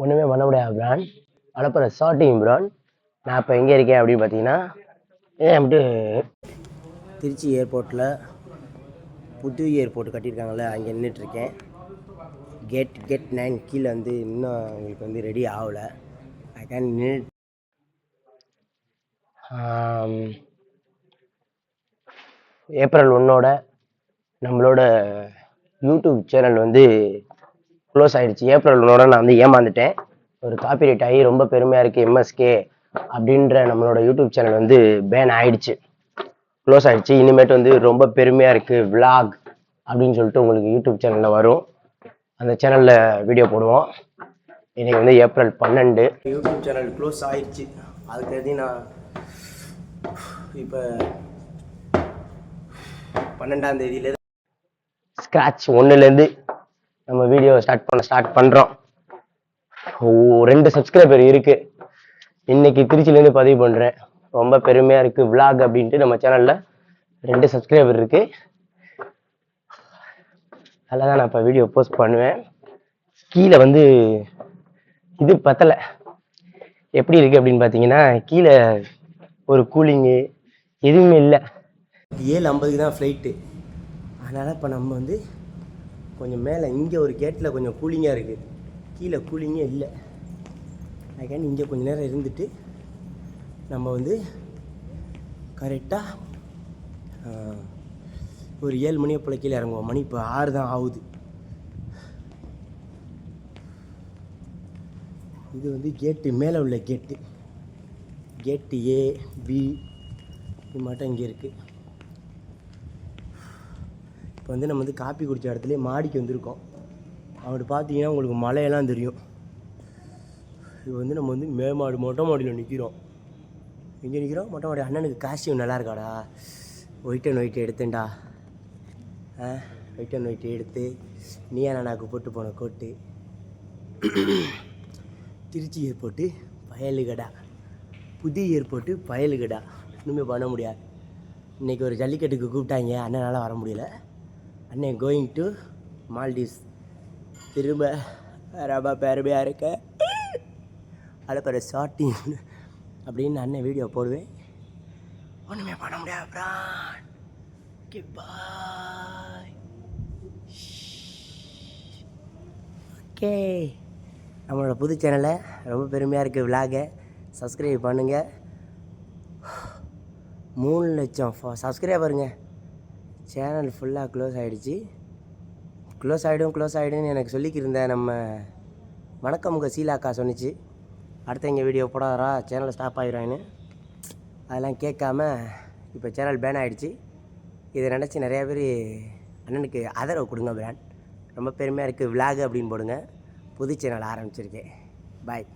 ஒன்றுமே பண்ண முடியாது பிராண்ட். அனுப்புகிற ஷார்ட்டிங் பிராண்ட். நான் இப்போ எங்கே இருக்கேன் அப்படின்னு பார்த்தீங்கன்னா, அப்படின்ட்டு திருச்சி ஏர்போர்ட்டில் புது ஏர்போர்ட் கட்டியிருக்காங்கல்ல, அங்கே நின்றுட்டுருக்கேன். கேட் 9 கீழே வந்து இன்னும் உங்களுக்கு வந்து ரெடி ஆகலை. அதுக்காக ஏப்ரல் 1 நம்மளோட யூடியூப் சேனல் வந்து க்ளோஸ் ஆகிடுச்சு. ஏப்ரல் 1 நான் வந்து ஏமாந்துட்டேன். ஒரு காப்பிரைட் ஆகி ரொம்ப பெருமையாக இருக்குது. எம்எஸ்கே அப்படின்ற நம்மளோட யூடியூப் சேனல் வந்து பேன் ஆகிடுச்சு, க்ளோஸ் ஆகிடுச்சு. இனிமேட்டு வந்து ரொம்ப பெருமையாக இருக்குது விளாக் அப்படின்னு சொல்லிட்டு உங்களுக்கு யூடியூப் சேனலில் வரும். அந்த சேனலில் வீடியோ போடுவோம். இன்றைக்கி வந்து ஏப்ரல் 12. யூடியூப் சேனல் க்ளோஸ் ஆகிடுச்சு. அதுக்கு நான் இப்போ 12ஆம் தேதியிலேருந்து ஸ்க்ராட்ச் 1லேருந்து நம்ம வீடியோ ஸ்டார்ட் பண்ணுறோம். 2 சப்ஸ்கிரைபர் இருக்குது. இன்னைக்கு திருச்சியிலேருந்து பதிவு பண்ணுறேன். ரொம்ப பெருமையாக இருக்குது. விளாக் அப்படின்ட்டு நம்ம சேனலில் 2 சப்ஸ்கிரைபர் இருக்குது. அதில் தான் நான் இப்போ வீடியோ போஸ்ட் பண்ணுவேன். கீழே வந்து இது பத்தலை. எப்படி இருக்குது அப்படின்னு பார்த்தீங்கன்னா, கீழே ஒரு கூலிங்கு எதுவுமே இல்லை. 7:50 தான் ஃப்ளைட்டு. அதனால் இப்போ நம்ம வந்து கொஞ்சம் மேலே இங்கே ஒரு கேட்டில் கொஞ்சம் கூலிங்காக இருக்குது, கீழே கூலிங்கே இல்லை. அதுக்காண்டி இங்கே கொஞ்சம் நேரம் இருந்துட்டு நம்ம வந்து கரெக்டாக ஒரு 7 மணியை போல் கீழே இறங்குவோம். மணி இப்போ 6 தான் ஆகுது. இது வந்து கேட்டு மேலே உள்ள கேட்டு A, B இது மட்டும் இங்கே இருக்குது. இப்போ வந்து நம்ம வந்து காப்பி குடித்த இடத்துல மாடிக்கு வந்திருக்கோம். அப்படி பார்த்தீங்கன்னா உங்களுக்கு மலையெல்லாம் தெரியும். இது வந்து நம்ம வந்து மொட்டை மாடியில் நிற்கிறோம். எங்கே நிற்கிறோம்? மொட்டை மாடி. அண்ணனுக்கு காஸ்டியூம் நல்லா இருக்காடா. ஒயிட் அண்ட் ஒயிட் எடுத்தேன்டா. ஒயிட் அண்ட் ஒயிட் எடுத்து நீயா நானாக்கு போட்டு போன கோட்டு. திருச்சி ஏர்போர்ட்டு பயலுகடா, புது ஏர்போர்ட்டு பயலுகடா. இன்னுமே பண்ண முடியாது. இன்றைக்கி ஒரு ஜல்லிக்கட்டுக்கு கூப்பிட்டாங்க, அண்ணனால் வர முடியல. அண்ணன் கோயிங் டு மால்டீவ்ஸ். திரும்ப ரொம்ப பெருமையாக இருக்க அனுப்புகிற ஷார்ட்டிங் அப்படின்னு அண்ணன் வீடியோ போடுவேன். ஒன்றுமே பண்ண முடியாது பிரான். பாய். ஓகே, நம்மளோட புது சேனலை ரொம்ப பெருமையாக இருக்குது விளாகை சப்ஸ்கிரைப் பண்ணுங்கள். 3 லட்சம் சப்ஸ்கிரைபருங்க. சேனல் ஃபுல்லாக க்ளோஸ் ஆகிடுச்சு. க்ளோஸ் ஆகிடும்னு எனக்கு சொல்லிக்கிருந்த நம்ம வணக்கமுக சீலாக்கா சொன்னிச்சு, அடுத்த இங்கே வீடியோ போடாதரா சேனல் ஸ்டாப் ஆகிடுவான்னு. அதெல்லாம் கேட்காம இப்போ சேனல் பேன் ஆகிடுச்சு. இதை நினச்சி நிறையா பேர் அண்ணனுக்கு ஆதரவு கொடுங்க பிராண்ட். ரொம்ப பெருமையாக இருக்குது விளாக் அப்படின்னு போடுங்க. புது சேனல் ஆரம்பிச்சிருக்கேன். பாய்.